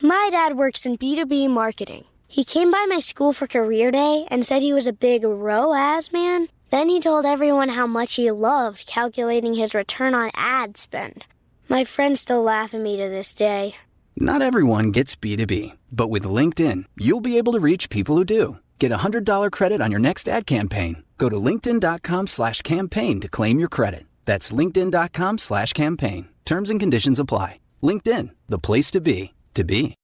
My dad works in B2B marketing. He came by my school for career day and said he was a big ROAS man. Then he told everyone how much he loved calculating his return on ad spend. My friends still laugh at me to this day. Not everyone gets B2B, but with LinkedIn, you'll be able to reach people who do. Get a $100 credit on your next ad campaign. Go to linkedin.com/campaign to claim your credit. That's linkedin.com/campaign. Terms and conditions apply. LinkedIn, the place to be, to be.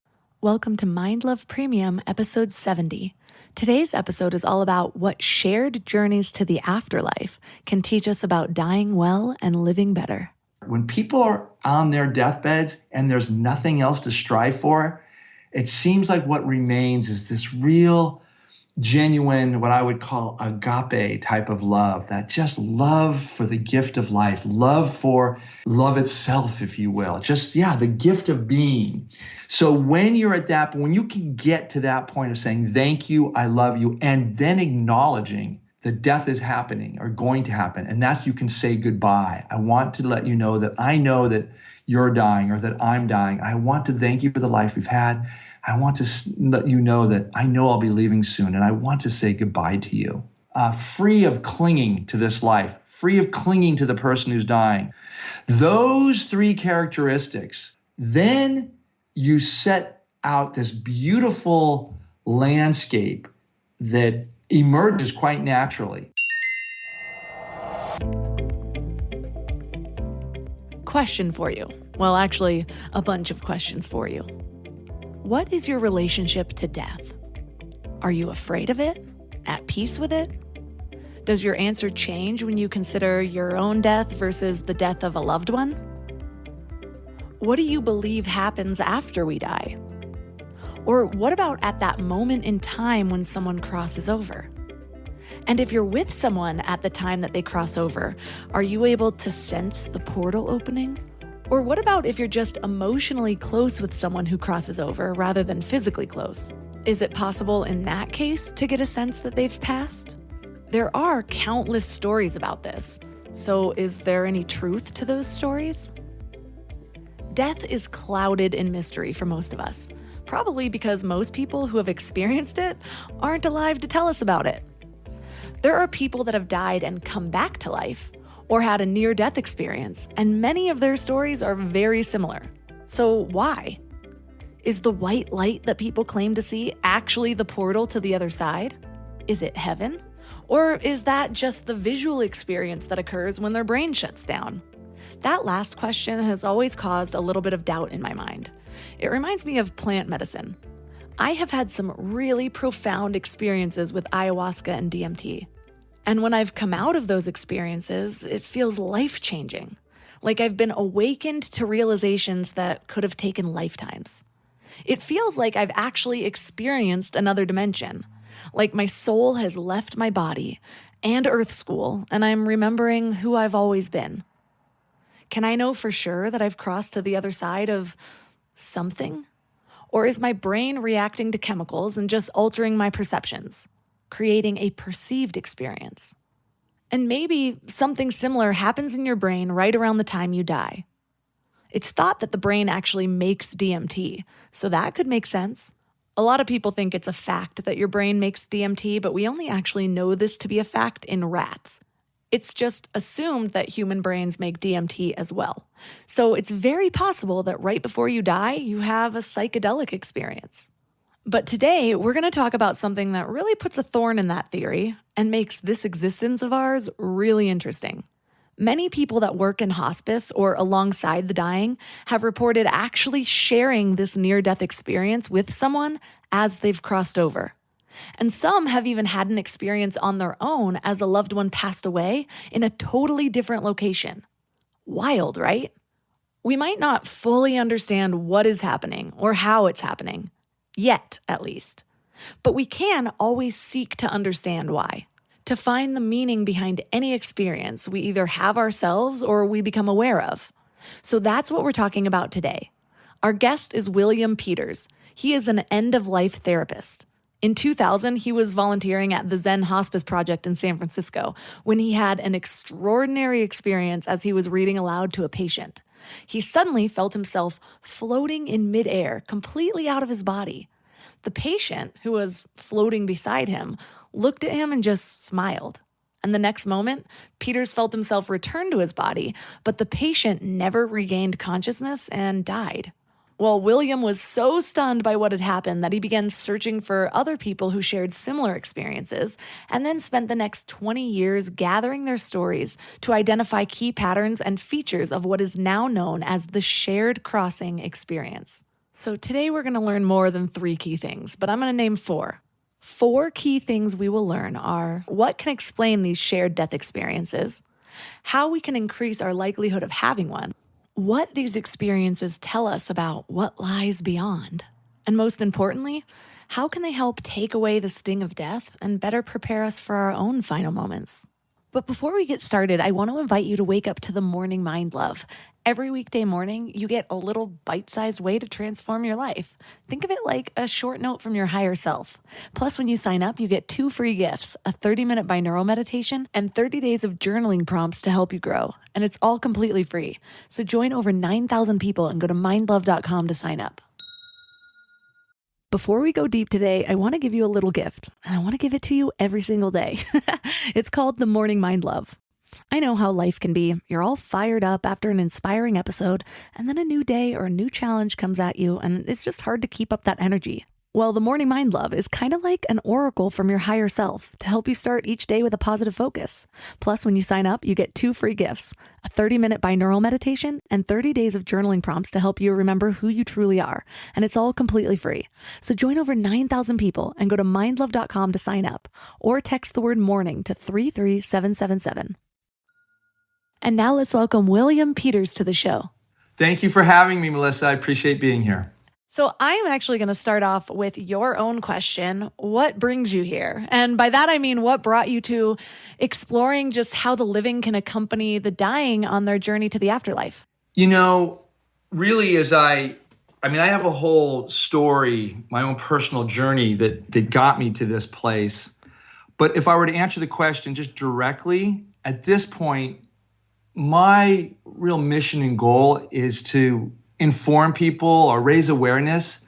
Welcome to Mind Love Premium, episode 70. Today's episode is all about what shared journeys to the afterlife can teach us about dying well and living better. When people are on their deathbeds and there's nothing else to strive for, it seems like what remains is this real, genuine, what I would call agape type of love, that just love for the gift of life, love for love itself, if you will. Just, the gift of being. So when you're at that, when you can get to that point of saying, thank you, I love you, and then acknowledging that death is happening or going to happen, and that's you can say goodbye. I want to let you know that I know that you're dying or that I'm dying. I want to thank you for the life we've had. I want to let you know that I know I'll be leaving soon, and I want to say goodbye to you. Free of clinging to this life, free of clinging to the person who's dying. Those three characteristics, then you set out this beautiful landscape that emerges quite naturally. Question for you. Well, actually, a bunch of questions for you. What is your relationship to death? Are you afraid of it? At peace with it? Does your answer change when you consider your own death versus the death of a loved one? What do you believe happens after we die? Or what about at that moment in time when someone crosses over? And if you're with someone at the time that they cross over, are you able to sense the portal opening? Or what about if you're just emotionally close with someone who crosses over rather than physically close? Is it possible in that case to get a sense that they've passed? There are countless stories about this. So is there any truth to those stories? Death is clouded in mystery for most of us, probably because most people who have experienced it aren't alive to tell us about it. There are people that have died and come back to life, or had a near-death experience, and many of their stories are very similar. So why? Is the white light that people claim to see actually the portal to the other side? Is it heaven? Or is that just the visual experience that occurs when their brain shuts down? That last question has always caused a little bit of doubt in my mind. It reminds me of plant medicine. I have had some really profound experiences with ayahuasca and DMT. And when I've come out of those experiences, it feels life-changing. Like I've been awakened to realizations that could have taken lifetimes. It feels like I've actually experienced another dimension. Like my soul has left my body and Earth School, and I'm remembering who I've always been. Can I know for sure that I've crossed to the other side of something? Or is my brain reacting to chemicals and just altering my perceptions, creating a perceived experience? And maybe something similar happens in your brain right around the time you die. It's thought that the brain actually makes DMT, so that could make sense. A lot of people think it's a fact that your brain makes DMT, but we only actually know this to be a fact in rats. It's just assumed that human brains make DMT as well. So it's very possible that right before you die, you have a psychedelic experience. But today, we're going to talk about something that really puts a thorn in that theory and makes this existence of ours really interesting. Many people that work in hospice or alongside the dying have reported actually sharing this near-death experience with someone as they've crossed over. And some have even had an experience on their own as a loved one passed away in a totally different location. Wild, right? We might not fully understand what is happening or how it's happening. Yet, at least. But we can always seek to understand why. To find the meaning behind any experience we either have ourselves or we become aware of. So that's what we're talking about today. Our guest is William Peters. He is an end-of-life therapist. In 2000, he was volunteering at the Zen Hospice Project in San Francisco when he had an extraordinary experience as he was reading aloud to a patient. He suddenly felt himself floating in midair, completely out of his body. The patient, who was floating beside him, looked at him and just smiled. And the next moment, Peters felt himself return to his body, but the patient never regained consciousness and died. Well, William was so stunned by what had happened that he began searching for other people who shared similar experiences, and then spent the next 20 years gathering their stories to identify key patterns and features of what is now known as the shared crossing experience. So today we're going to learn more than 3 key things, but I'm going to name 4. 4 key things we will learn are what can explain these shared death experiences, how we can increase our likelihood of having one, what these experiences tell us about what lies beyond, and most importantly, how can they help take away the sting of death and better prepare us for our own final moments. But before we get started, I want to invite you to wake up to the Morning Mind Love. Every weekday morning, you get a little bite-sized way to transform your life. Think of it like a short note from your higher self. Plus, when you sign up, you get 2 free gifts, a 30-minute binaural meditation and 30 days of journaling prompts to help you grow. And it's all completely free. So join over 9,000 people and go to mindlove.com to sign up. Before we go deep today, I want to give you a little gift, and I want to give it to you every single day. It's called the Morning Mind Love. I know how life can be. You're all fired up after an inspiring episode, and then a new day or a new challenge comes at you, and it's just hard to keep up that energy. Well, the Morning Mind Love is kind of like an oracle from your higher self to help you start each day with a positive focus. Plus, when you sign up, you get 2 free gifts, a 30-minute binaural meditation and 30 days of journaling prompts to help you remember who you truly are. And it's all completely free. So join over 9,000 people and go to mindlove.com to sign up, or text the word morning to 33777. And now let's welcome William Peters to the show. Thank you for having me, Melissa. I appreciate being here. So I'm actually going to start off with your own question. What brings you here? And by that, I mean, what brought you to exploring just how the living can accompany the dying on their journey to the afterlife? You know, really, I have a whole story, my own personal journey that got me to this place. But if I were to answer the question just directly, at this point, my real mission and goal is to inform people or raise awareness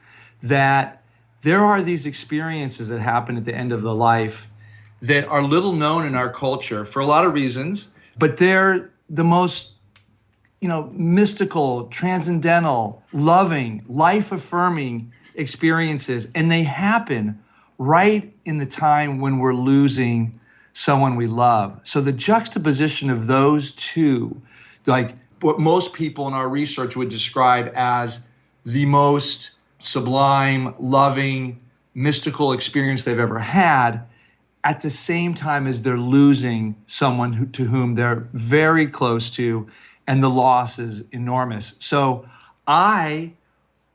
that there are these experiences that happen at the end of the life that are little known in our culture for a lot of reasons, but they're the most, mystical, transcendental, loving, life-affirming experiences. And they happen right in the time when we're losing someone we love. So the juxtaposition of those two, like what most people in our research would describe as the most sublime, loving, mystical experience they've ever had, at the same time as they're losing someone to whom they're very close to, and the loss is enormous. So I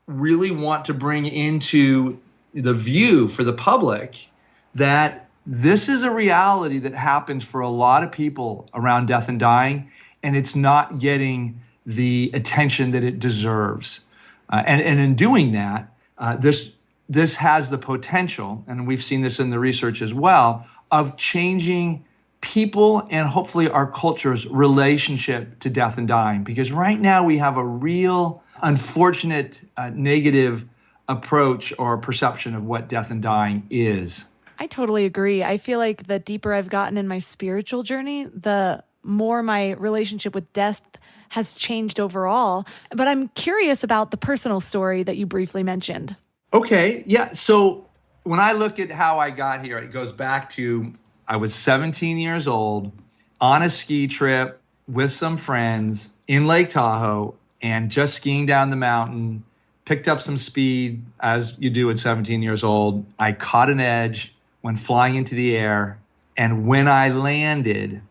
really want to bring into the view for the public that this is a reality that happens for a lot of people around death and dying, and it's not getting the attention that it deserves. And in doing that, this has the potential, and we've seen this in the research as well, of changing people and hopefully our culture's relationship to death and dying. Because right now we have a real unfortunate negative approach or perception of what death and dying is. I totally agree. I feel like the deeper I've gotten in my spiritual journey, the more my relationship with death has changed overall. But I'm curious about the personal story that you briefly mentioned. Okay, yeah. So when I look at how I got here, it goes back to I was 17 years old on a ski trip with some friends in Lake Tahoe and just skiing down the mountain, picked up some speed as you do at 17 years old. I caught an edge, went flying into the air, and when I landed,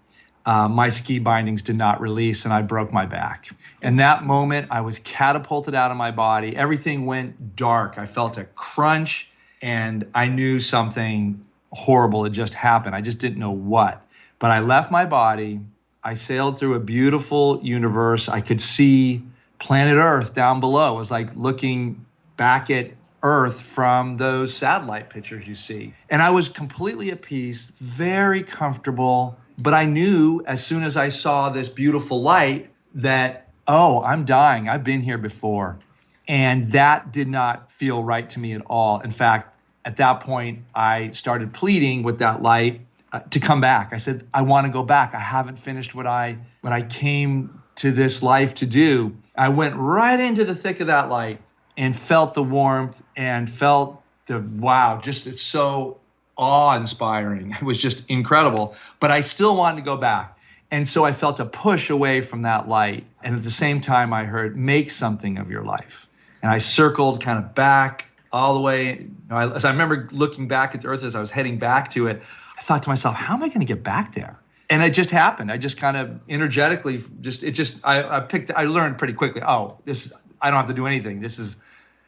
my ski bindings did not release and I broke my back. In that moment, I was catapulted out of my body. Everything went dark. I felt a crunch and I knew something horrible had just happened. I just didn't know what. But I left my body. I sailed through a beautiful universe. I could see planet Earth down below. It was like looking back at Earth from those satellite pictures you see. And I was completely at peace, very comfortable. But I knew as soon as I saw this beautiful light that oh, I'm dying. I've been here before. And that did not feel right to me at all. In fact, at that point, I started pleading with that light to come back. I said, I want to go back. I haven't finished what I came to this life to do. I went right into the thick of that light and felt the warmth and felt the, wow, just it's so awe-inspiring. It was just incredible. But I still wanted to go back. And so I felt a push away from that light. And at the same time, I heard, make something of your life. And I circled kind of back all the way. As I remember looking back at the earth as I was heading back to it, I thought to myself, how am I going to get back there? And it just happened. I just kind of energetically I learned pretty quickly, oh, I don't have to do anything. This is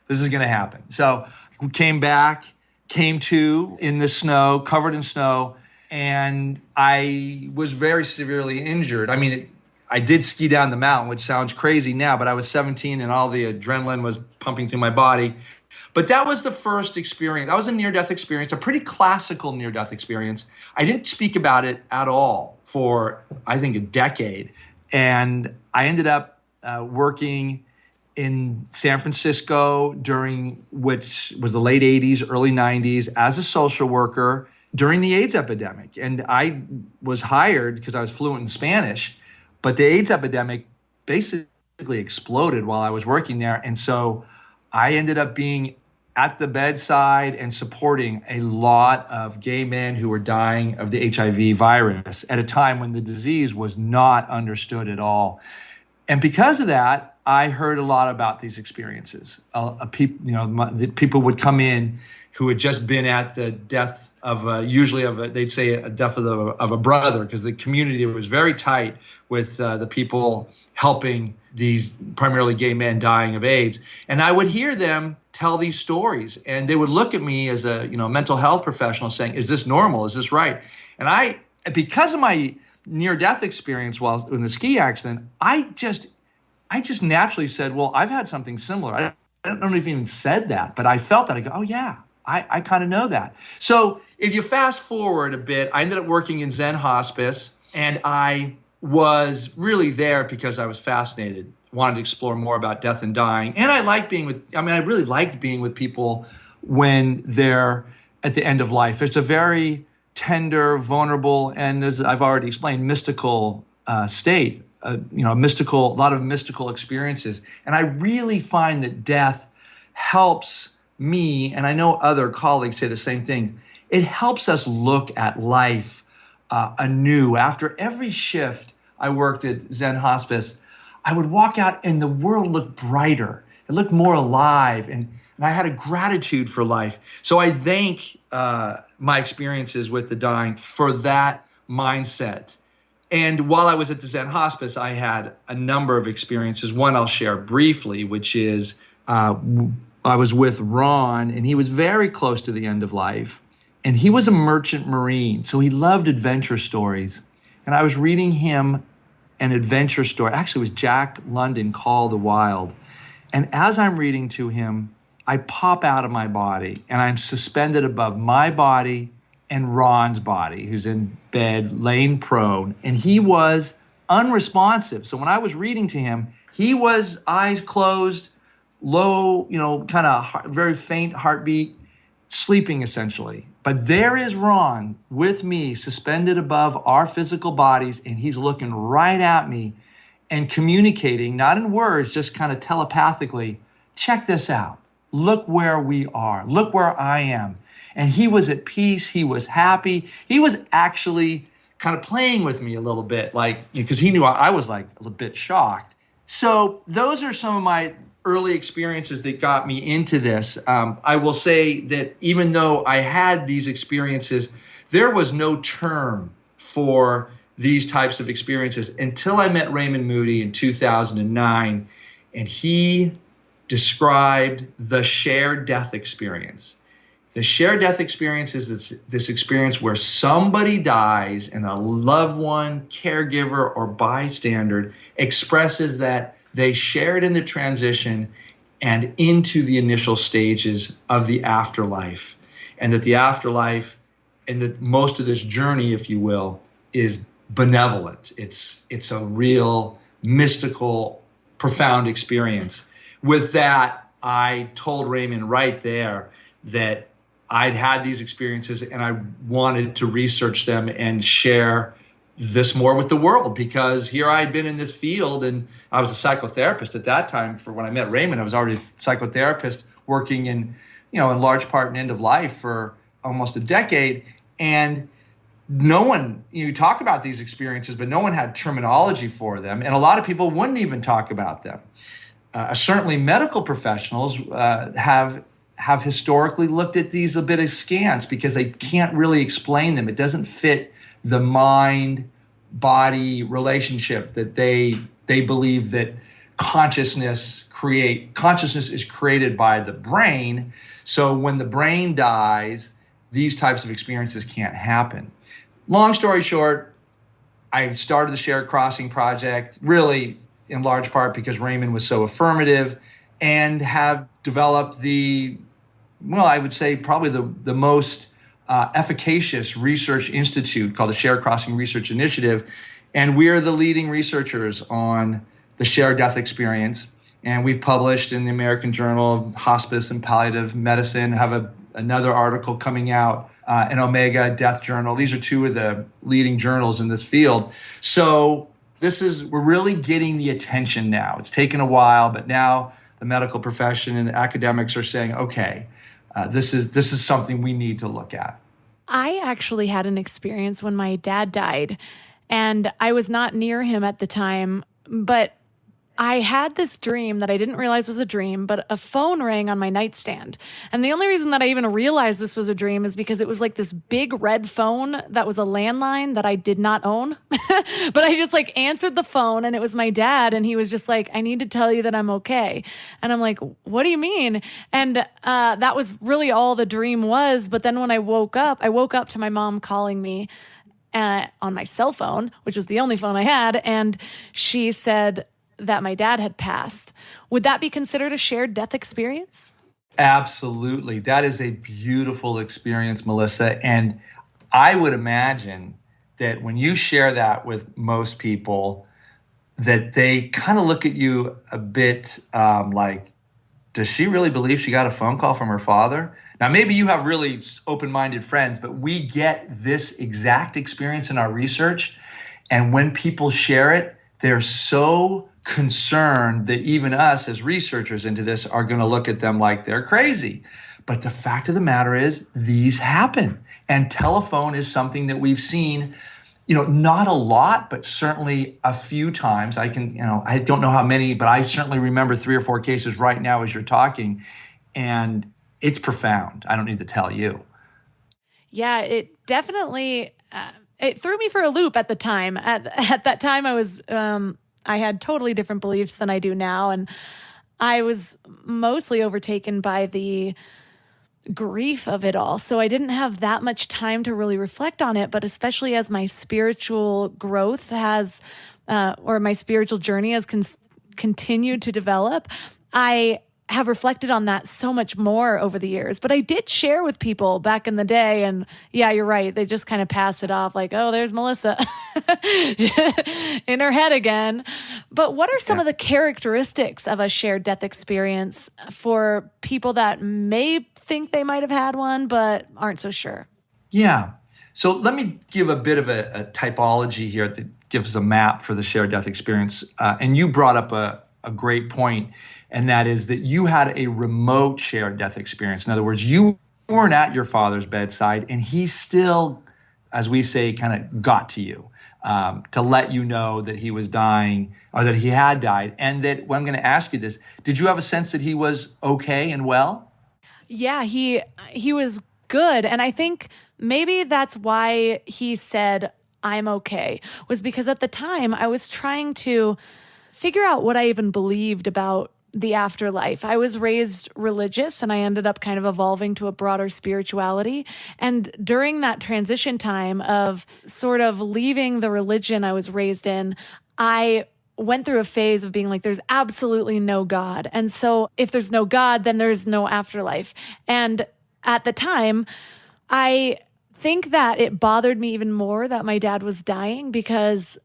going to happen. So we came back, came to in the snow, covered in snow, and I was very severely injured. I mean, I did ski down the mountain, which sounds crazy now, but I was 17 and all the adrenaline was pumping through my body. But that was the first experience. That was a near-death experience, a pretty classical near-death experience. I didn't speak about it at all for, I think, a decade. And I ended up working in San Francisco during, which was the late 80s, early 90s, as a social worker during the AIDS epidemic. And I was hired because I was fluent in Spanish, but the AIDS epidemic basically exploded while I was working there. And so I ended up being at the bedside and supporting a lot of gay men who were dying of the HIV virus at a time when the disease was not understood at all. And because of that, I heard a lot about these experiences. People would come in who had just been at the death of they'd say a death of a brother, because the community was very tight with the people helping these primarily gay men dying of AIDS. And I would hear them tell these stories, and they would look at me as a mental health professional saying, is this normal? Is this right? And because of my near-death experience while in the ski accident, I just naturally said, well, I've had something similar. I don't know if I even said that, but I felt that. I go, oh yeah, I kind of know that. So if you fast forward a bit, I ended up working in Zen hospice, and I was really there because I was fascinated, wanted to explore more about death and dying. And I really liked being with people when they're at the end of life. It's a very tender, vulnerable, and as I've already explained, mystical state, a lot of mystical experiences. And I really find that death helps me, and I know other colleagues say the same thing, it helps us look at life anew. After every shift I worked at Zen Hospice, I would walk out and the world looked brighter. It looked more alive, and I had a gratitude for life. So I thank my experiences with the dying for that mindset. And while I was at the Zen Hospice, I had a number of experiences. One I'll share briefly, which is I was with Ron, and he was very close to the end of life. And he was a merchant marine, so he loved adventure stories. And I was reading him an adventure story. Actually, it was Jack London, Call the Wild. And as I'm reading to him, I pop out of my body, and I'm suspended above my body and Ron's body, who's in bed, laying prone. And he was unresponsive. So when I was reading to him, he was eyes closed, low, kind of very faint heartbeat, sleeping essentially. But there is Ron with me, suspended above our physical bodies, and he's looking right at me and communicating, not in words, just kind of telepathically, check this out. Look where we are. Look where I am. And he was at peace. He was happy. He was actually kind of playing with me a little bit, because he knew I was like a little bit shocked. So those are some of my early experiences that got me into this. I will say that even though I had these experiences, there was no term for these types of experiences until I met Raymond Moody in 2009, and he described the shared death experience. The shared death experience is this experience where somebody dies and a loved one, caregiver, or bystander expresses that they shared in the transition and into the initial stages of the afterlife. And that the afterlife and that most of this journey, if you will, is benevolent. It's a real mystical profound experience. With that, I told Raymond right there that I'd had these experiences and I wanted to research them and share this more with the world, because here I had been in this field and I was a psychotherapist at that time. For when I met Raymond, I was already a psychotherapist working in large part in end of life for almost a decade. And no one, you talk about these experiences, but no one had terminology for them. And a lot of people wouldn't even talk about them. Certainly medical professionals have historically looked at these a bit askance because they can't really explain them. It doesn't fit the mind-body relationship that they believe that consciousness is created by the brain. So when the brain dies, these types of experiences can't happen. Long story short, I started the Shared Crossing Project really in large part because Raymond was so affirmative, and have developed I would say probably the most efficacious research institute called the Shared Crossing Research Initiative. And we are the leading researchers on the shared death experience. And we've published in the American Journal of Hospice and Palliative Medicine, have another article coming out in Omega Death Journal. These are two of the leading journals in this field. So we're really getting the attention now. It's taken a while, but now the medical profession and academics are saying, okay, this is something we need to look at. I actually had an experience when my dad died, and I was not near him at the time, but I had this dream that I didn't realize was a dream, but a phone rang on my nightstand. And the only reason that I even realized this was a dream is because it was like this big red phone that was a landline that I did not own. But I just answered the phone, and it was my dad. And he was just like, I need to tell you that I'm okay. And I'm like, what do you mean? And that was really all the dream was. But then when I woke up to my mom calling me on my cell phone, which was the only phone I had. And she said that my dad had passed. Would that be considered a shared death experience? Absolutely. That is a beautiful experience, Melissa. And I would imagine that when you share that with most people, that they kind of look at you a bit like, does she really believe she got a phone call from her father? Now, maybe you have really open-minded friends, but we get this exact experience in our research. And when people share it, they're so concerned that even us as researchers into this are going to look at them like they're crazy. But the fact of the matter is these happen. And telephone is something that we've seen, not a lot, but certainly a few times. I don't know how many, but I certainly remember 3 or 4 cases right now as you're talking. And it's profound. I don't need to tell you. Yeah, it definitely, it threw me for a loop at the time. At that time, I had totally different beliefs than I do now. And I was mostly overtaken by the grief of it all. So I didn't have that much time to really reflect on it. But especially as my spiritual growth or my spiritual journey has continued to develop, I have reflected on that so much more over the years. But I did share with people back in the day, and yeah, you're right. They just kind of passed it off like, oh, there's Melissa in her head again. But what are some of the characteristics of a shared death experience for people that may think they might have had one, but aren't so sure? Yeah. So let me give a bit of a typology here that gives a map for the shared death experience. And you brought up a great point, and that is that you had a remote shared death experience. In other words, you weren't at your father's bedside, and he still, as we say, kind of got to you to let you know that he was dying or that he had died. And that, well, I'm going to ask you this, did you have a sense that he was okay and well? Yeah, he was good. And I think maybe that's why he said, I'm okay, was because at the time I was trying to figure out what I even believed about the afterlife. I was raised religious, and I ended up kind of evolving to a broader spirituality. And during that transition time of sort of leaving the religion I was raised in, I went through a phase of being like, there's absolutely no God. And so if there's no God, then there's no afterlife. And at the time, I think that it bothered me even more that my dad was dying, because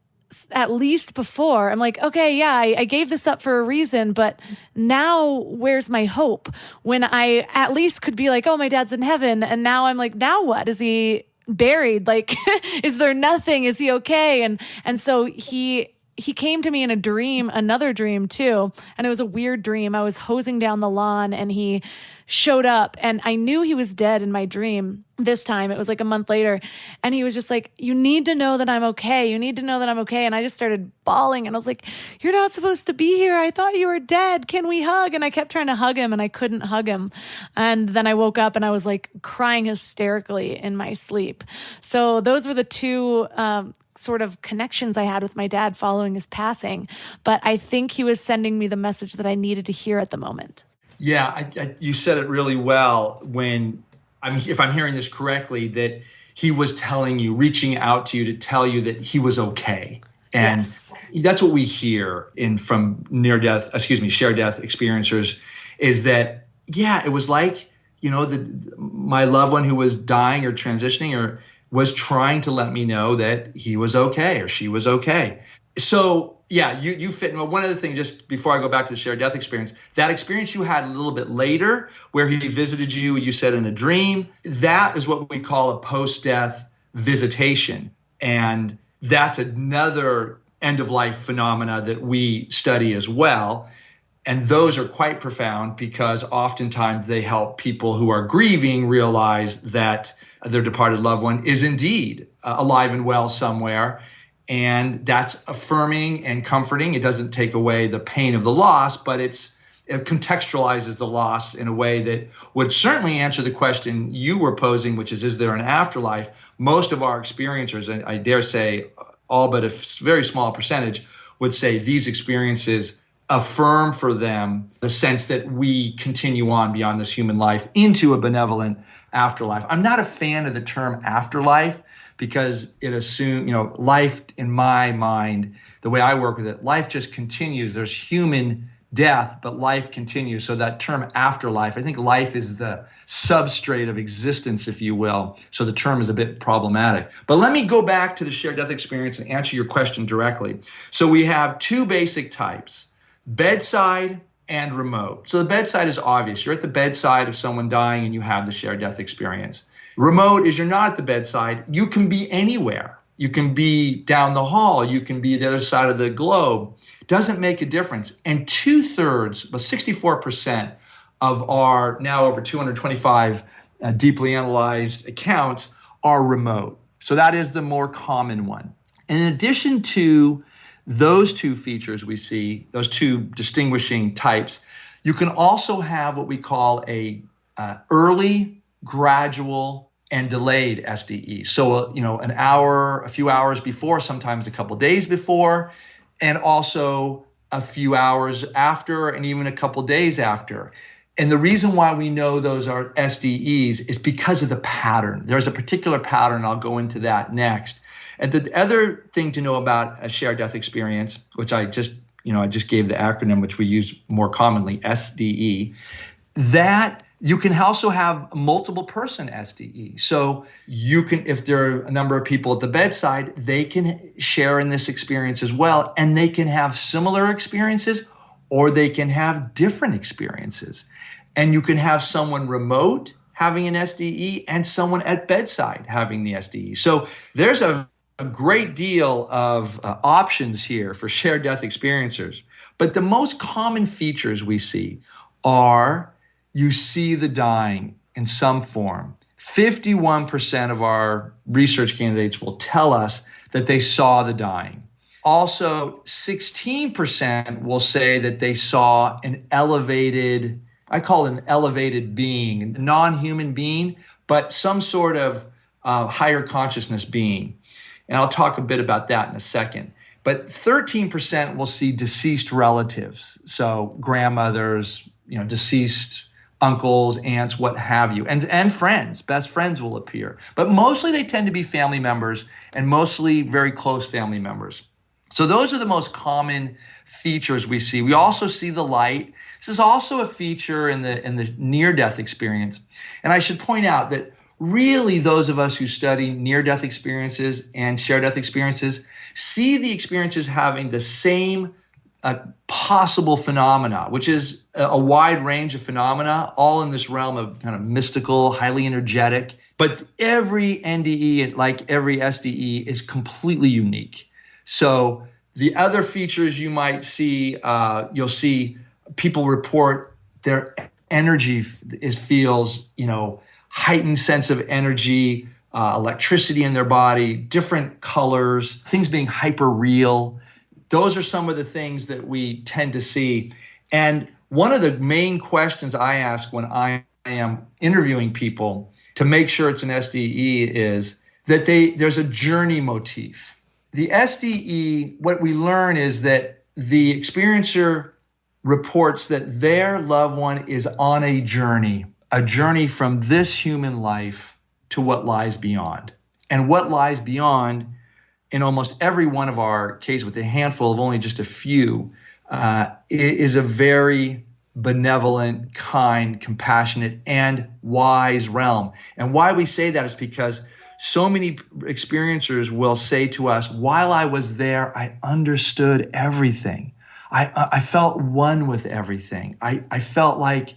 at least before, I'm like, okay, yeah, I gave this up for a reason, but now where's my hope? When I at least could be like, oh, my dad's in heaven. And now I'm like, now what? Is he buried? Like, is there nothing? Is he okay? And so he came to me in a dream, another dream too. And it was a weird dream. I was hosing down the lawn and he showed up, and I knew he was dead in my dream. This time it was like a month later, and he was just like, you need to know that I'm okay. You need to know that I'm okay. And I just started bawling, and I was like, you're not supposed to be here. I thought you were dead. Can we hug? And I kept trying to hug him, and I couldn't hug him. And then I woke up and I was like crying hysterically in my sleep. So those were the two sort of connections I had with my dad following his passing. But I think he was sending me the message that I needed to hear at the moment. Yeah, you said it really well when, if I'm hearing this correctly, that he was telling you, reaching out to you to tell you that he was okay. And yes, that's what we hear from shared death experiencers, is that, yeah, it was like, my loved one who was dying or transitioning or was trying to let me know that he was okay or she was okay. So yeah, you fit. Well, one of the things, just before I go back to the shared death experience, that experience you had a little bit later where he visited you, you said in a dream, that is what we call a post-death visitation. And that's another end-of-life phenomena that we study as well. And those are quite profound because oftentimes they help people who are grieving realize that their departed loved one is indeed alive and well somewhere. And that's affirming and comforting. It doesn't take away the pain of the loss, but it contextualizes the loss in a way that would certainly answer the question you were posing, which is there an afterlife? Most of our experiencers, and I dare say all but a very small percentage, would say these experiences affirm for them the sense that we continue on beyond this human life into a benevolent afterlife. I'm not a fan of the term afterlife, because it assumes, life in my mind, the way I work with it, life just continues. There's human death, but life continues. So that term afterlife, I think life is the substrate of existence, if you will. So the term is a bit problematic. But let me go back to the shared death experience and answer your question directly. So we have two basic types, bedside and remote. So the bedside is obvious. You're at the bedside of someone dying and you have the shared death experience. Remote is you're not at the bedside. You can be anywhere. You can be down the hall. You can be the other side of the globe. Doesn't make a difference. And 2/3, but 64% of our now over 225 deeply analyzed accounts are remote. So that is the more common one. And in addition to those two features we see, those two distinguishing types, you can also have what we call a early, gradual, and delayed SDE. So, an hour, a few hours before, sometimes a couple days before, and also a few hours after, and even a couple days after. And the reason why we know those are SDEs is because of the pattern. There's a particular pattern. I'll go into that next. And the other thing to know about a shared death experience, which I just gave the acronym, which we use more commonly, SDE, that you can also have multiple person SDE. So you can, if there are a number of people at the bedside, they can share in this experience as well. And they can have similar experiences or they can have different experiences. And you can have someone remote having an SDE and someone at bedside having the SDE. So there's a great deal of options here for shared death experiencers. But the most common features we see are you see the dying in some form. 51% of our research candidates will tell us that they saw the dying. Also, 16% will say that they saw an elevated, I call it an elevated being, a non-human being, but some sort of higher consciousness being. And I'll talk a bit about that in a second. But 13% will see deceased relatives, so grandmothers, deceased uncles, aunts, what have you, and friends, best friends will appear. But mostly they tend to be family members and mostly very close family members. So those are the most common features we see. We also see the light. This is also a feature in the near-death experience. And I should point out that really those of us who study near-death experiences and shared-death experiences see the experiences having the same possible phenomena, which is a wide range of phenomena, all in this realm of kind of mystical, highly energetic. But every NDE, like every SDE, is completely unique. So the other features you might see, you'll see people report their energy feels, heightened sense of energy, electricity in their body, different colors, things being hyper real. Those are some of the things that we tend to see. And one of the main questions I ask when I am interviewing people to make sure it's an SDE is that there's a journey motif. The SDE, what we learn is that the experiencer reports that their loved one is on a journey from this human life to what lies beyond. And what lies beyond, in almost every one of our cases, with a handful of only just a few, is a very benevolent, kind, compassionate, and wise realm. And why we say that is because so many experiencers will say to us, while I was there, I understood everything. I felt one with everything. I felt like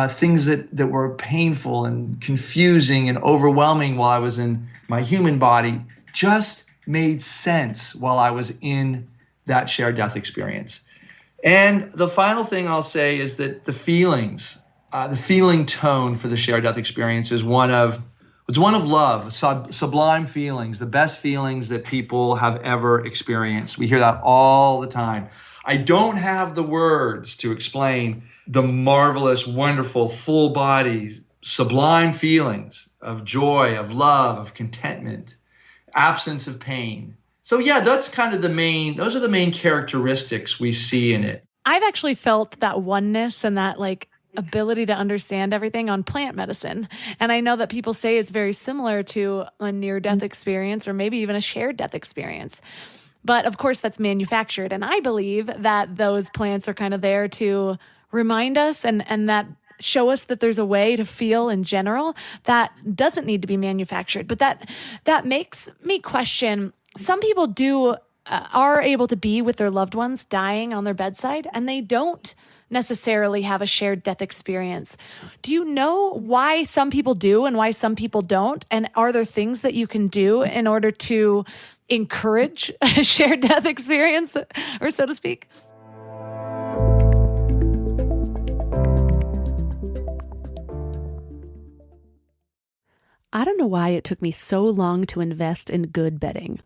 things that were painful and confusing and overwhelming while I was in my human body just made sense while I was in that shared death experience. And the final thing I'll say is that the feelings, the feeling tone for the shared death experience is one of love, sublime feelings, the best feelings that people have ever experienced. We hear that all the time. I don't have the words to explain the marvelous, wonderful, full body, sublime feelings of joy, of love, of contentment, absence of pain. So yeah, those are the main characteristics we see in it. I've actually felt that oneness and that ability to understand everything on plant medicine. And I know that people say it's very similar to a near-death experience or maybe even a shared death experience. But of course, that's manufactured. And I believe that those plants are kind of there to remind us and that show us that there's a way to feel in general that doesn't need to be manufactured. But that makes me question, some people are able to be with their loved ones dying on their bedside, and they don't necessarily have a shared death experience. Do you know why some people do and why some people don't? And are there things that you can do in order to encourage a shared death experience, or so to speak? I don't know why it took me so long to invest in good bedding.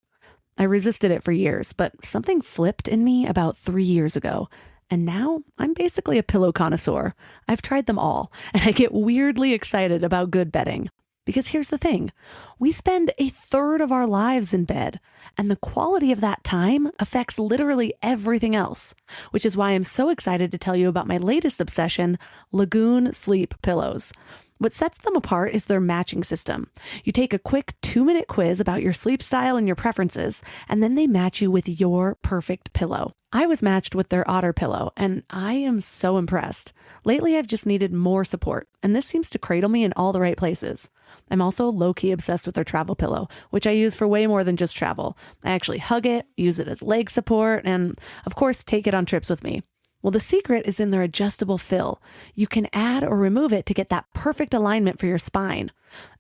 I resisted it for years, but something flipped in me about 3 years ago. And now I'm basically a pillow connoisseur. I've tried them all, and I get weirdly excited about good bedding. Because here's the thing, we spend a third of our lives in bed, and the quality of that time affects literally everything else, which is why I'm so excited to tell you about my latest obsession, Lagoon Sleep Pillows. What sets them apart is their matching system. You take a quick 2-minute quiz about your sleep style and your preferences, and then they match you with your perfect pillow. I was matched with their Otter pillow, and I am so impressed. Lately, I've just needed more support, and this seems to cradle me in all the right places. I'm also low-key obsessed with their travel pillow, which I use for way more than just travel. I actually hug it, use it as leg support, and of course, take it on trips with me. Well, the secret is in their adjustable fill. You can add or remove it to get that perfect alignment for your spine.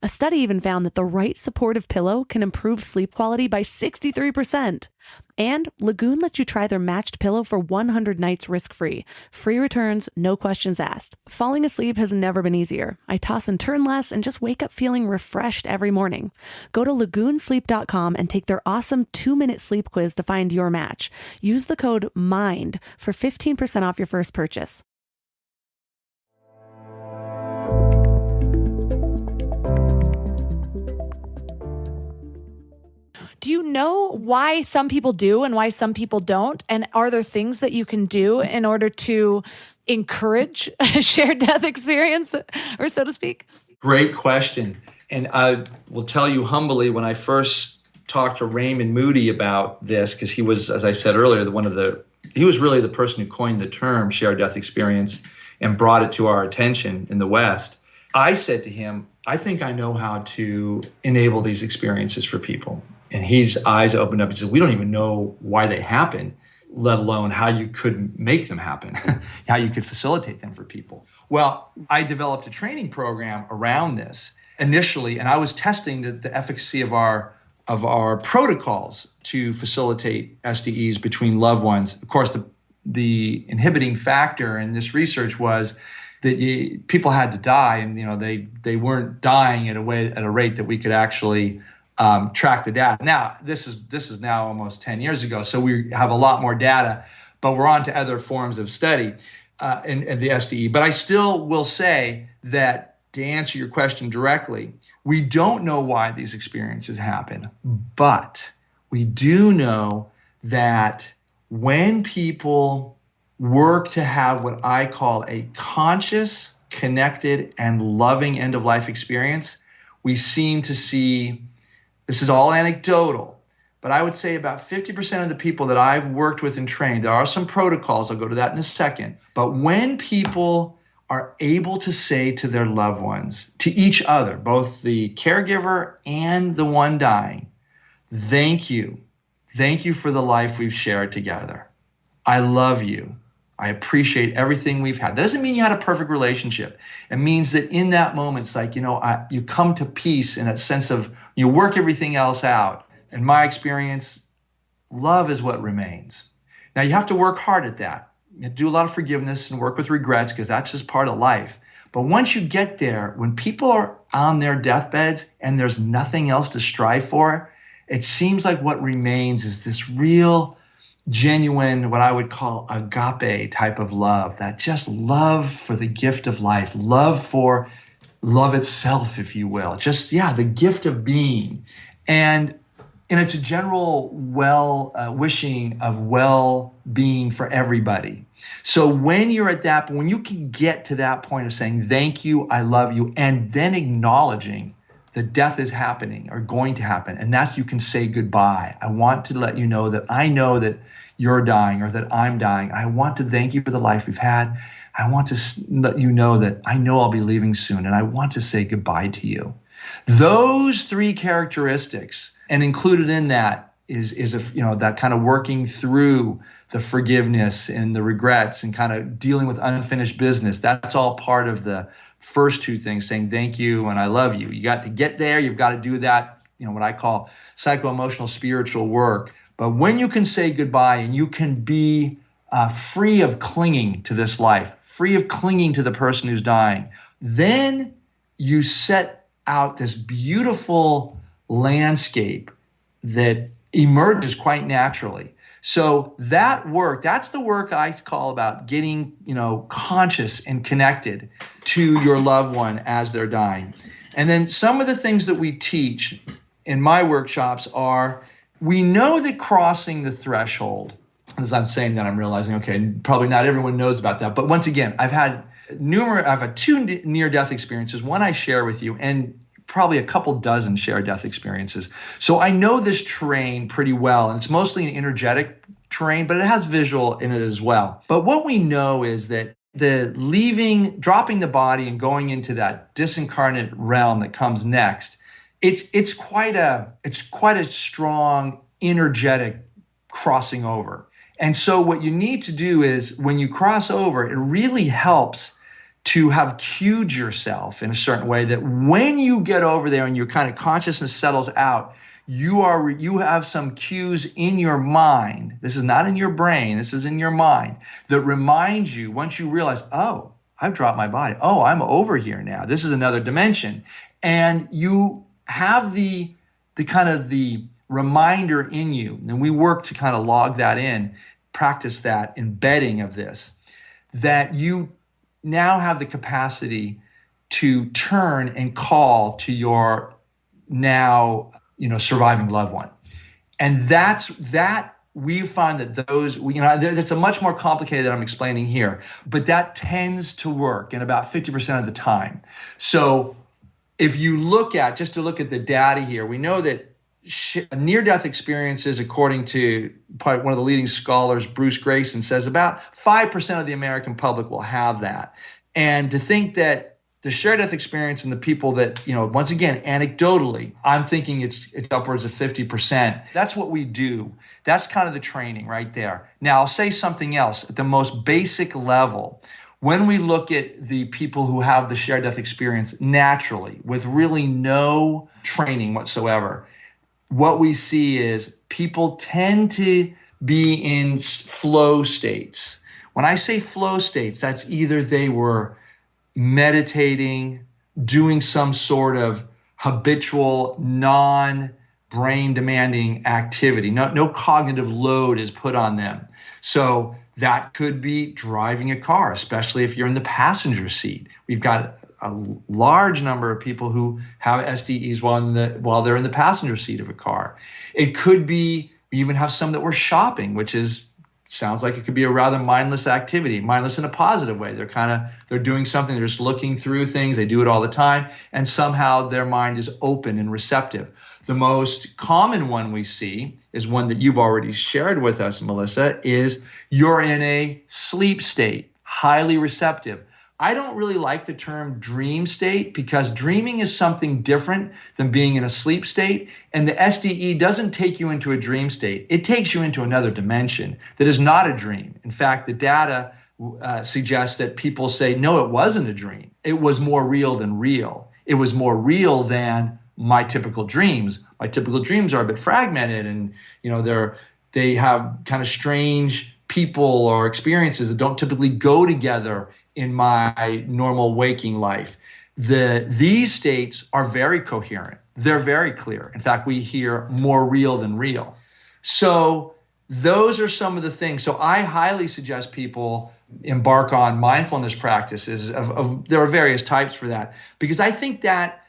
A study even found that the right supportive pillow can improve sleep quality by 63%. And Lagoon lets you try their matched pillow for 100 nights risk-free. Free returns, no questions asked. Falling asleep has never been easier. I toss and turn less and just wake up feeling refreshed every morning. Go to lagoonsleep.com and take their awesome 2-minute sleep quiz to find your match. Use the code MIND for 15% off your first purchase. Do you know why some people do and why some people don't? And are there things that you can do in order to encourage a shared death experience, or so to speak? Great question. And I will tell you humbly, when I first talked to Raymond Moody about this, because he was, as I said earlier, he was really the person who coined the term shared death experience and brought it to our attention in the West. I said to him, I think I know how to enable these experiences for people. And his eyes opened up. He said, we don't even know why they happen, let alone how you could make them happen, how you could facilitate them for people. Well, I developed a training program around this initially, and I was testing the efficacy of our protocols to facilitate SDEs between loved ones. Of course, the inhibiting factor in this research was that people had to die, and they weren't dying at a rate that we could actually track the data. Now, this is now almost 10 years ago, so we have a lot more data, but we're on to other forms of study in the SDE. But I still will say that, to answer your question directly, we don't know why these experiences happen, but we do know that when people work to have what I call a conscious, connected, and loving end-of-life experience, we seem to see, this is all anecdotal, but I would say about 50% of the people that I've worked with and trained, there are some protocols, I'll go to that in a second, but when people are able to say to their loved ones, to each other, both the caregiver and the one dying, thank you. Thank you for the life we've shared together. I love you. I appreciate everything we've had. That doesn't mean you had a perfect relationship. It means that in that moment, it's like, you come to peace in a sense of you work everything else out. In my experience, love is what remains. Now, you have to work hard at that. You have to do a lot of forgiveness and work with regrets because that's just part of life. But once you get there, when people are on their deathbeds and there's nothing else to strive for, it seems like what remains is this real, genuine, what I would call agape type of love, that just love for the gift of life, love for love itself, if you will. Just, the gift of being. And it's a general wishing of well-being for everybody. So when you're at that, when you can get to that point of saying, thank you, I love you, and then acknowledging that death is happening or going to happen, and that's you can say goodbye. I want to let you know that I know that you're dying or that I'm dying. I want to thank you for the life we've had. I want to let you know that I know I'll be leaving soon, and I want to say goodbye to you. Those three characteristics, and included in that is that kind of working through the forgiveness and the regrets and kind of dealing with unfinished business. That's all part of the first two things, saying thank you and I love you. You got to get there. You've got to do that, what I call psycho-emotional spiritual work. But when you can say goodbye and you can be free of clinging to this life, free of clinging to the person who's dying, then you set out this beautiful landscape that emerges quite naturally. So that work, that's the work I call about getting, conscious and connected to your loved one as they're dying. And then some of the things that we teach in my workshops are, we know that crossing the threshold, as I'm saying that, I'm realizing, okay, probably not everyone knows about that. But once again, I've had two near-death experiences. One I share with you, and probably a couple dozen share-death experiences. So I know this terrain pretty well, and it's mostly an energetic terrain, but it has visual in it as well. But what we know is that dropping the body and going into that disincarnate realm that comes next, it's quite a strong, energetic crossing over. And so what you need to do is, when you cross over, it really helps to have cued yourself in a certain way that when you get over there and your kind of consciousness settles out, you have some cues in your mind. This is not in your brain. This is in your mind that reminds you, once you realize, oh, I've dropped my body. Oh, I'm over here now. This is another dimension. And you have the kind of the reminder in you. And we work to kind of log that in, practice that embedding of this, that you now have the capacity to turn and call to your now, surviving loved one. And that we find that those, it's a much more complicated than I'm explaining here, but that tends to work in about 50% of the time. So if you look at the data here, we know that near-death experiences, according to probably one of the leading scholars, Bruce Grayson, says about 5% of the American public will have that. And to think that the shared death experience and the people that, once again, anecdotally, I'm thinking it's upwards of 50%. That's what we do. That's kind of the training right there. Now, I'll say something else at the most basic level. When we look at the people who have the shared death experience naturally, with really no training whatsoever, what we see is people tend to be in flow states. When I say flow states, that's either they were meditating, doing some sort of habitual, non-brain demanding activity. No cognitive load is put on them. So that could be driving a car, especially if you're in the passenger seat. We've got a large number of people who have SDEs while they're in the passenger seat of a car. It could be, we even have some that were shopping, which sounds like it could be a rather mindless activity, mindless in a positive way. They're doing something, they're just looking through things, they do it all the time, and somehow their mind is open and receptive. The most common one we see is one that you've already shared with us, Melissa, is you're in a sleep state, highly receptive. I don't really like the term dream state because dreaming is something different than being in a sleep state. And the SDE doesn't take you into a dream state. It takes you into another dimension that is not a dream. In fact, the data suggests that people say, no, it wasn't a dream. It was more real than real. It was more real than my typical dreams. My typical dreams are a bit fragmented and, they have kind of strange people or experiences that don't typically go together in my normal waking life. These states are very coherent. They're very clear. In fact, we hear more real than real. So those are some of the things. So I highly suggest people embark on mindfulness practices there are various types for that, because I think that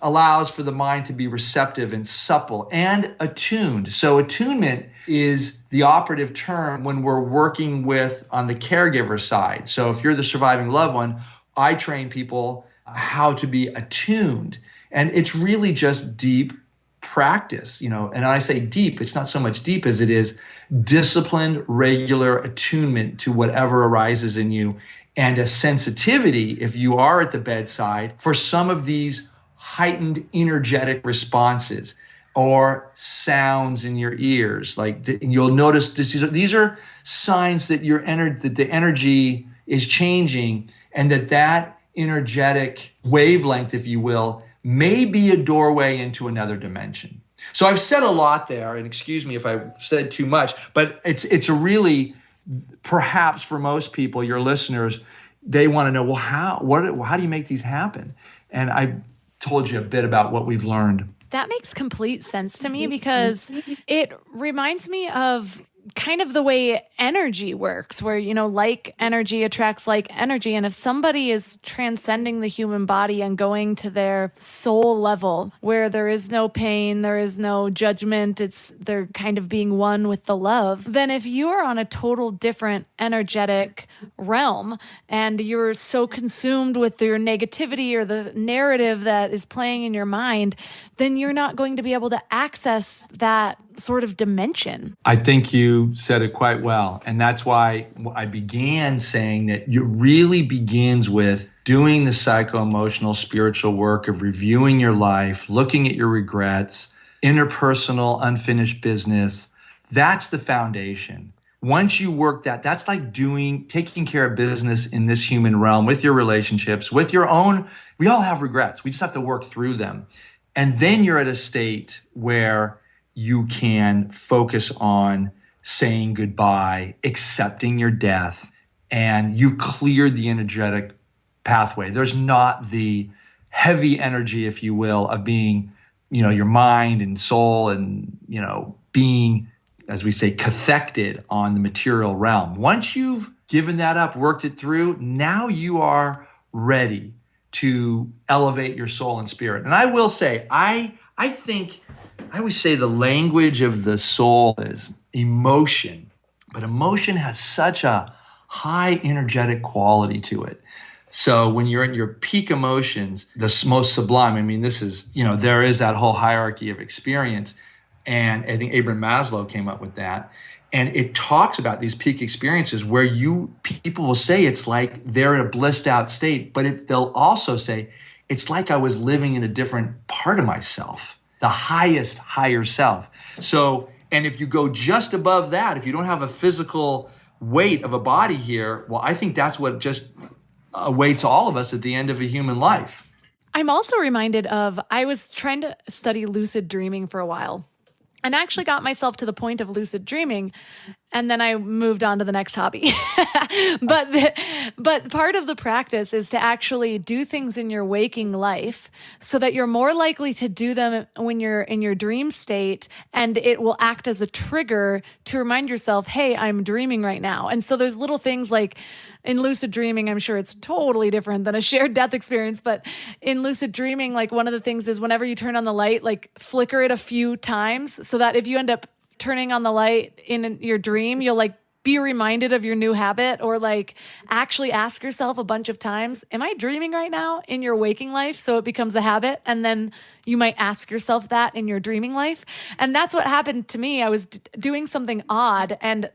allows for the mind to be receptive and supple and attuned. So attunement is the operative term when we're working on the caregiver side. So if you're the surviving loved one, I train people how to be attuned. And it's really just deep practice, and I say deep, it's not so much deep as it is disciplined, regular attunement to whatever arises in you, and a sensitivity, if you are at the bedside, for some of these heightened energetic responses or sounds in your ears. You'll notice these are signs that that the energy is changing, and that energetic wavelength, if you will, may be a doorway into another dimension. So I've said a lot there, and excuse me if I've said too much, but it's a really, perhaps for most people, your listeners, they want to know, well, how do you make these happen? And I told you a bit about what we've learned. That makes complete sense to me because it reminds me of kind of the way energy works, where, like energy attracts like energy. And if somebody is transcending the human body and going to their soul level where there is no pain, there is no judgment, they're kind of being one with the love, then if you are on a total different energetic realm and you're so consumed with your negativity or the narrative that is playing in your mind, then you're not going to be able to access that sort of dimension. I think you said it quite well. And that's why I began saying that it really begins with doing the psycho-emotional spiritual work of reviewing your life, looking at your regrets, interpersonal unfinished business. That's the foundation. Once you work that's like taking care of business in this human realm with your relationships, with your own. We all have regrets. We just have to work through them. And then you're at a state where you can focus on saying goodbye, accepting your death, and you've cleared the energetic pathway. There's not the heavy energy, if you will, of being, your mind and soul and, being, as we say, cathected on the material realm. Once you've given that up, worked it through, now you are ready to elevate your soul and spirit. And I will say, I think I always say the language of the soul is emotion, but emotion has such a high energetic quality to it. So when you're in your peak emotions, the most sublime, this is, there is that whole hierarchy of experience. And I think Abraham Maslow came up with that. And it talks about these peak experiences where people will say it's like they're in a blissed out state, but they'll also say it's like I was living in a different part of myself, the highest, higher self. So, and if you go just above that, if you don't have a physical weight of a body here, well, I think that's what just awaits all of us at the end of a human life. I'm also reminded of, I was trying to study lucid dreaming for a while. And actually got myself to the point of lucid dreaming, and then I moved on to the next hobby. But part of the practice is to actually do things in your waking life so that you're more likely to do them when you're in your dream state, and it will act as a trigger to remind yourself, hey, I'm dreaming right now. And so there's little things like in lucid dreaming, I'm sure it's totally different than a shared death experience, but in lucid dreaming, like one of the things is whenever you turn on the light, like flicker it a few times so that if you end up turning on the light in your dream, you'll like be reminded of your new habit, or like actually ask yourself a bunch of times, am I dreaming right now in your waking life? So it becomes a habit. And then you might ask yourself that in your dreaming life. And that's what happened to me. I was doing something odd. And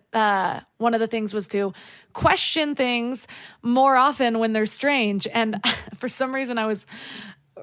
one of the things was to question things more often when they're strange. And for some reason I was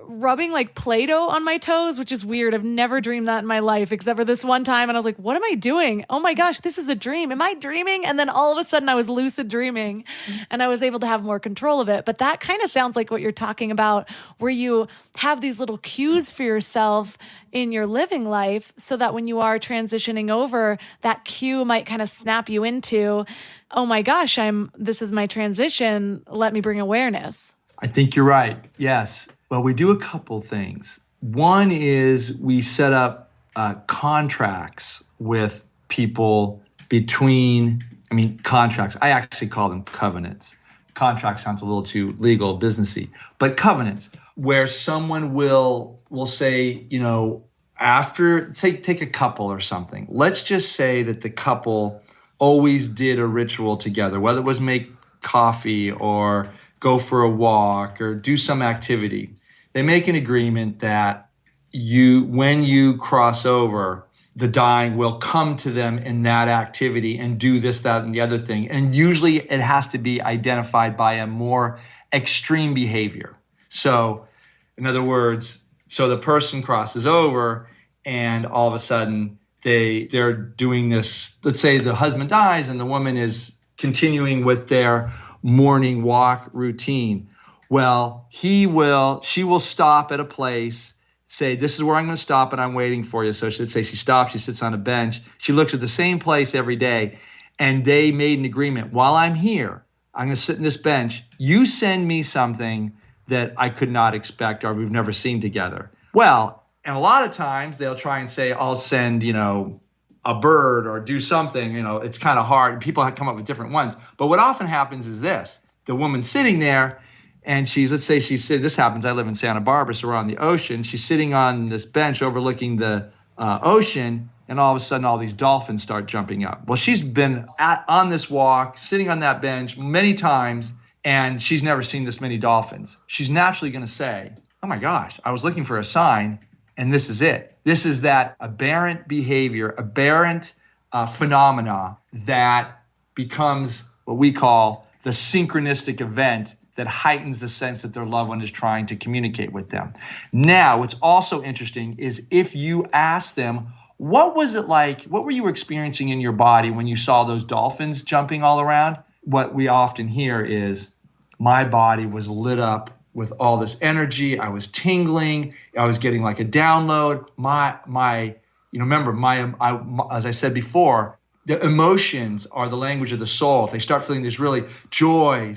rubbing like Play-Doh on my toes, which is weird. I've never dreamed that in my life except for this one time. And I was like, what am I doing? Oh my gosh, this is a dream. Am I dreaming? And then all of a sudden I was lucid dreaming and I was able to have more control of it. But that kind of sounds like what you're talking about, where you have these little cues for yourself in your living life so that when you are transitioning over, that cue might kind of snap you into, oh my gosh, this is my transition. Let me bring awareness. I think you're right. Yes. Well, we do a couple things. One is we set up contracts with people contracts. I actually call them covenants. Contract sounds a little too legal, businessy, but covenants where someone will say, after, say, take a couple or something. Let's just say that the couple always did a ritual together, whether it was make coffee or go for a walk or do some activity. They make an agreement that when you cross over, the dying will come to them in that activity and do this, that, and the other thing. And usually it has to be identified by a more extreme behavior. So in other words, so the person crosses over and all of a sudden they're doing this. Let's say the husband dies and the woman is continuing with their morning walk routine. Well, she will stop at a place, say, this is where I'm going to stop and I'm waiting for you. So she'd say she stops, she sits on a bench. She looks at the same place every day. And they made an agreement. While I'm here, I'm going to sit in this bench. You send me something that I could not expect or we've never seen together. Well, and a lot of times they'll try and say, I'll send, a bird or do something. It's kind of hard. People come up with different ones. But what often happens is this. The woman's sitting there and this happens. I live in Santa Barbara, so we're on the ocean. She's sitting on this bench overlooking the ocean, and all of a sudden all these dolphins start jumping up. Well, she's been on this walk, sitting on that bench many times, and she's never seen this many dolphins. She's naturally going to say, oh my gosh, I was looking for a sign, and this is it. This is that aberrant behavior, aberrant phenomena that becomes what we call the synchronistic event that heightens the sense that their loved one is trying to communicate with them. Now, what's also interesting is if you ask them, what was it like? What were you experiencing in your body when you saw those dolphins jumping all around? What we often hear is, my body was lit up with all this energy. I was tingling. I was getting like a download. As I said before, the emotions are the language of the soul. If they start feeling this really joy,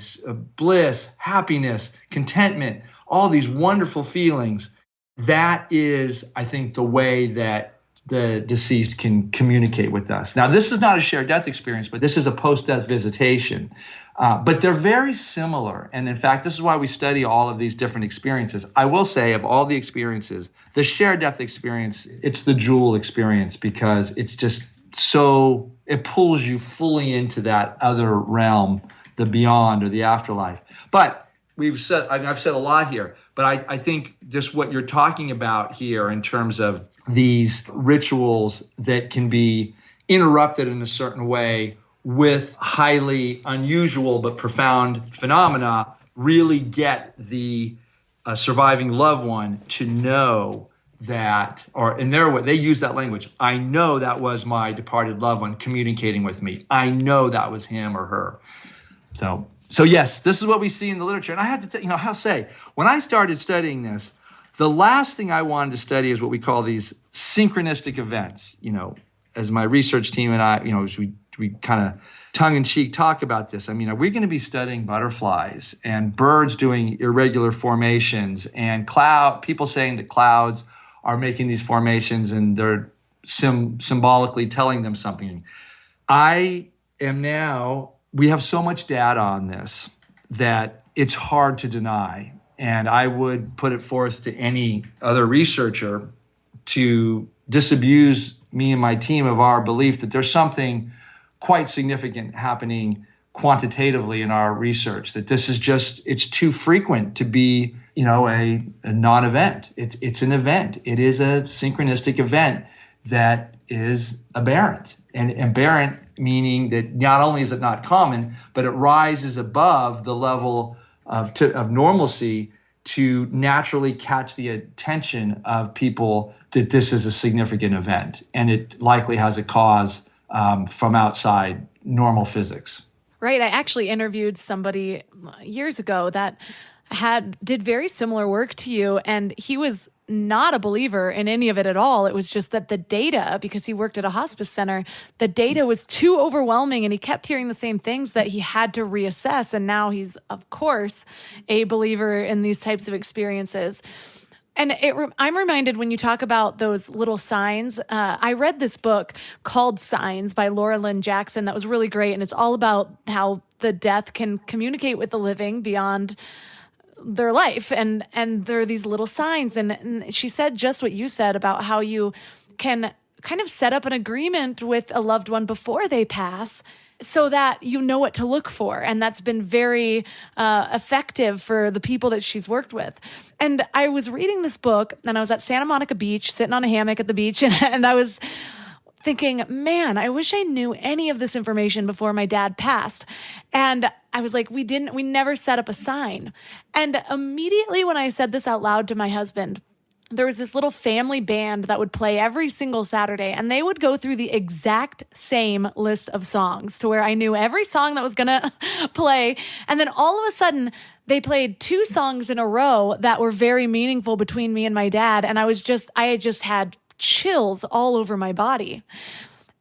bliss, happiness, contentment, all these wonderful feelings, that is, I think, the way that the deceased can communicate with us. Now, this is not a shared death experience, but this is a post-death visitation. But they're very similar. And in fact, this is why we study all of these different experiences. I will say, of all the experiences, the shared death experience, it's the jewel experience because it's just so, it pulls you fully into that other realm, the beyond or the afterlife. But I've said a lot here, but I think just what you're talking about here in terms of these rituals that can be interrupted in a certain way with highly unusual but profound phenomena really get the surviving loved one to know that, or in their way, they use that language. I know that was my departed loved one communicating with me. I know that was him or her. So yes, this is what we see in the literature. And I have to I'll say, when I started studying this, the last thing I wanted to study is what we call these synchronistic events. As my research team and I, as we kind of tongue-in-cheek talk about this. I mean, are we going to be studying butterflies and birds doing irregular formations and people saying that clouds are making these formations and they're symbolically telling them something? We have so much data on this that it's hard to deny. And I would put it forth to any other researcher to disabuse me and my team of our belief that there's something quite significant happening quantitatively in our research, that this is it's too frequent to be, a non-event. It's an event. It is a synchronistic event that is aberrant. And aberrant meaning that not only is it not common, but it rises above the level of normalcy to naturally catch the attention of people that this is a significant event. And it likely has a cause from outside normal physics. Right. I actually interviewed somebody years ago that did very similar work to you, and he was not a believer in any of it at all. It was just that the data, because he worked at a hospice center, the data was too overwhelming and he kept hearing the same things that he had to reassess. And now he's, of course, a believer in these types of experiences. And I'm reminded when you talk about those little signs, I read this book called Signs by Laura Lynn Jackson that was really great. And it's all about how the death can communicate with the living beyond their life. And there are these little signs. And she said just what you said about how you can kind of set up an agreement with a loved one before they pass so that you know what to look for. And that's been very effective for the people that she's worked with. And I was reading this book and I was at Santa Monica Beach, sitting on a hammock at the beach. And I was thinking, man, I wish I knew any of this information before my dad passed. And I was like, we never set up a sign. And immediately when I said this out loud to my husband, there was this little family band that would play every single Saturday, and they would go through the exact same list of songs to where I knew every song that was going to play. And then all of a sudden, they played 2 songs in a row that were very meaningful between me and my dad. And I had just had chills all over my body.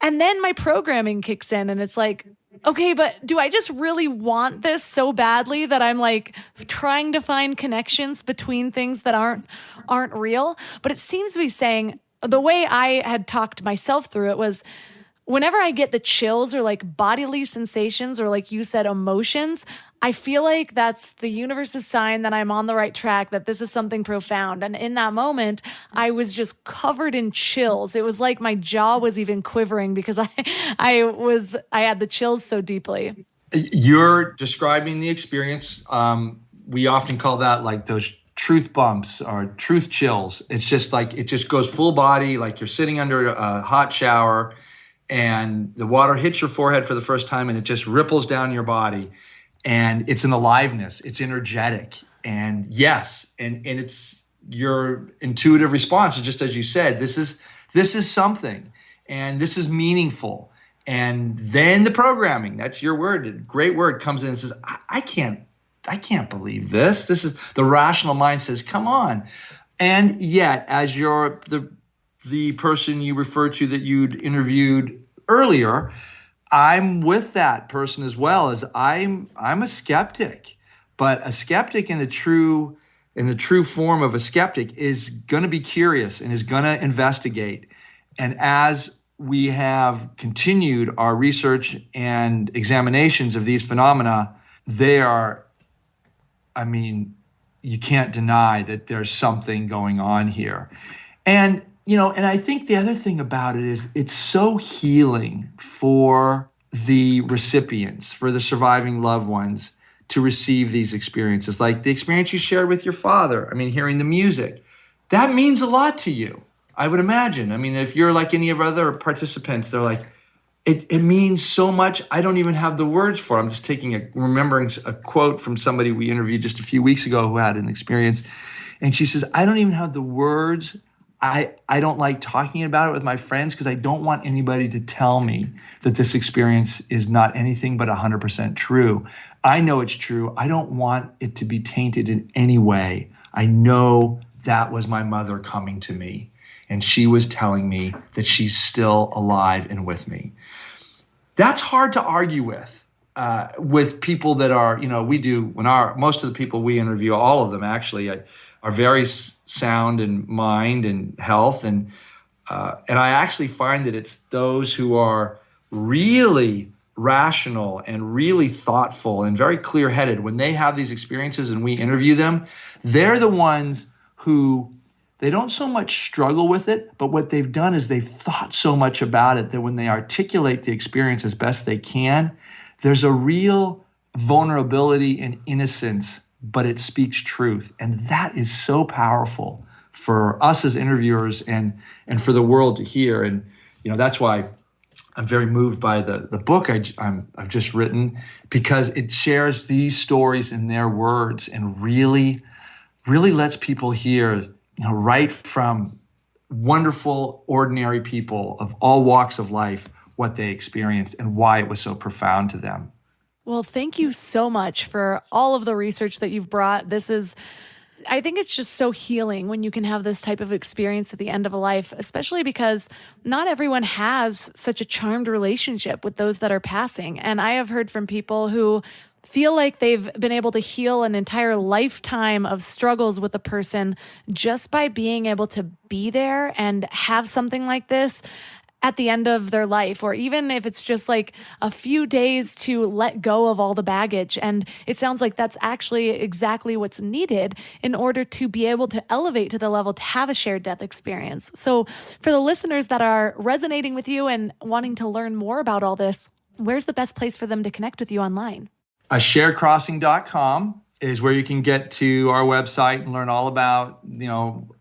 And then my programming kicks in and it's like, okay, but do I just really want this so badly that I'm like trying to find connections between things that aren't real? But it seems to be saying, the way I had talked myself through it was, whenever I get the chills or like bodily sensations or like you said, emotions, I feel like that's the universe's sign that I'm on the right track, that this is something profound. And in that moment, I was just covered in chills. It was like my jaw was even quivering because I had the chills so deeply. You're describing the experience. We often call that like those truth bumps or truth chills. It's just like, it just goes full body, like you're sitting under a hot shower and the water hits your forehead for the first time and it just ripples down your body. And it's an aliveness, it's energetic. And yes, and it's your intuitive response is just as you said, this is something and this is meaningful. And then the programming, that's your word, great word, comes in and says, I can't believe this. This is the rational mind says, come on. And yet, as you're the person you referred to that you'd interviewed earlier, I'm with that person as well. As I'm a skeptic, but a skeptic in the true form of a skeptic is going to be curious and is going to investigate. And as we have continued our research and examinations of these phenomena, you can't deny that there's something going on here. And and I think the other thing about it is it's so healing for the recipients, for the surviving loved ones to receive these experiences. Like the experience you shared with your father, hearing the music, that means a lot to you, I would imagine. If you're like any of our other participants, they're like, it means so much. I don't even have the words for it. I'm just remembering a quote from somebody we interviewed just a few weeks ago who had an experience. And she says, I don't even have the words. I don't like talking about it with my friends because I don't want anybody to tell me that this experience is not anything but 100% true. I know it's true. I don't want it to be tainted in any way. I know that was my mother coming to me, and she was telling me that she's still alive and with me. That's hard to argue with people that are, most of the people we interview, all of them actually, are very sound in mind and health. And I actually find that it's those who are really rational and really thoughtful and very clear-headed. When they have these experiences and we interview them, they're the ones who, they don't so much struggle with it, but what they've done is they've thought so much about it that when they articulate the experience as best they can, there's a real vulnerability and innocence, but it speaks truth. And that is so powerful for us as interviewers and for the world to hear. And, that's why I'm very moved by the book I've just written, because it shares these stories in their words and really lets people hear, right from wonderful, ordinary people of all walks of life, what they experienced and why it was so profound to them. Well, thank you so much for all of the research that you've brought. I think it's just so healing when you can have this type of experience at the end of a life, especially because not everyone has such a charmed relationship with those that are passing. And I have heard from people who feel like they've been able to heal an entire lifetime of struggles with a person just by being able to be there and have something like this at the end of their life, or even if it's just like a few days to let go of all the baggage. And it sounds like that's actually exactly what's needed in order to be able to elevate to the level to have a shared death experience. So for the listeners that are resonating with you and wanting to learn more about all this, where's the best place for them to connect with you online? Sharedcrossing.com is where you can get to our website and learn all about,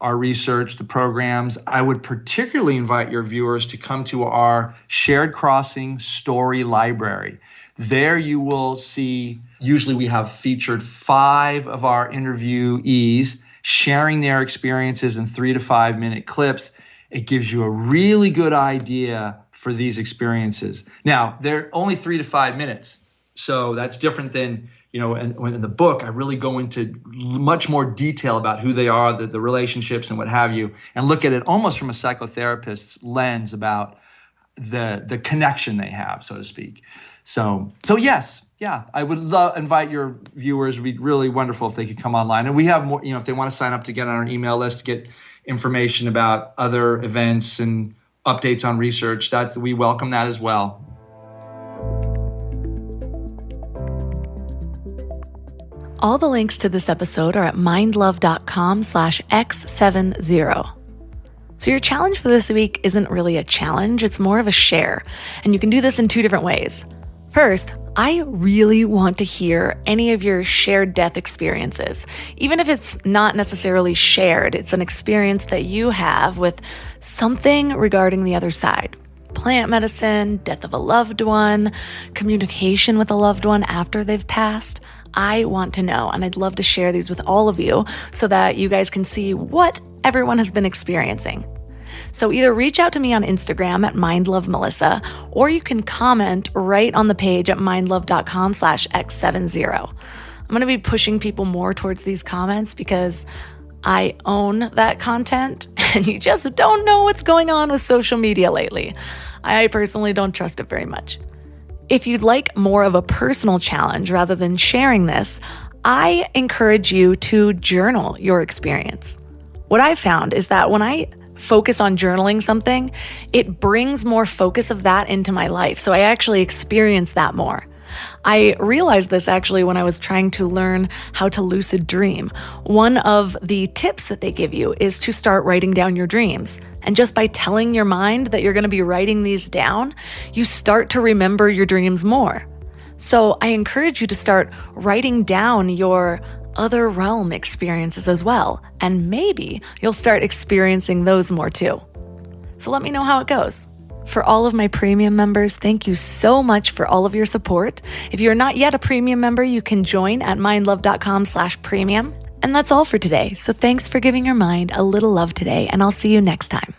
our research, the programs. I would particularly invite your viewers to come to our Shared Crossing Story Library. There you will see, usually we have featured 5 of our interviewees sharing their experiences in 3 to 5 minute clips. It gives you a really good idea for these experiences. Now, they're only 3 to 5 minutes. So that's different than, in the book, I really go into much more detail about who they are, the relationships and what have you, and look at it almost from a psychotherapist's lens about the connection they have, so to speak. So yes, I would invite your viewers. It would be really wonderful if they could come online. And we have more, if they want to sign up to get on our email list to get information about other events and updates on research, that we welcome that as well. All the links to this episode are at mindlove.com/X70. So your challenge for this week isn't really a challenge, it's more of a share. And you can do this in 2 different ways. First, I really want to hear any of your shared death experiences. Even if it's not necessarily shared, it's an experience that you have with something regarding the other side. Plant medicine, death of a loved one, communication with a loved one after they've passed. I want to know, and I'd love to share these with all of you so that you guys can see what everyone has been experiencing. So either reach out to me on Instagram at mindlovemelissa, or you can comment right on the page at mindlove.com/X70. I'm going to be pushing people more towards these comments because I own that content and you just don't know what's going on with social media lately. I personally don't trust it very much. If you'd like more of a personal challenge rather than sharing this, I encourage you to journal your experience. What I found is that when I focus on journaling something, it brings more focus of that into my life. So I actually experience that more. I realized this actually when I was trying to learn how to lucid dream. One of the tips that they give you is to start writing down your dreams. And just by telling your mind that you're going to be writing these down, you start to remember your dreams more. So I encourage you to start writing down your other realm experiences as well. And maybe you'll start experiencing those more too. So let me know how it goes. For all of my premium members, thank you so much for all of your support. If you're not yet a premium member, you can join at mindlove.com/premium. And that's all for today. So thanks for giving your mind a little love today, and I'll see you next time.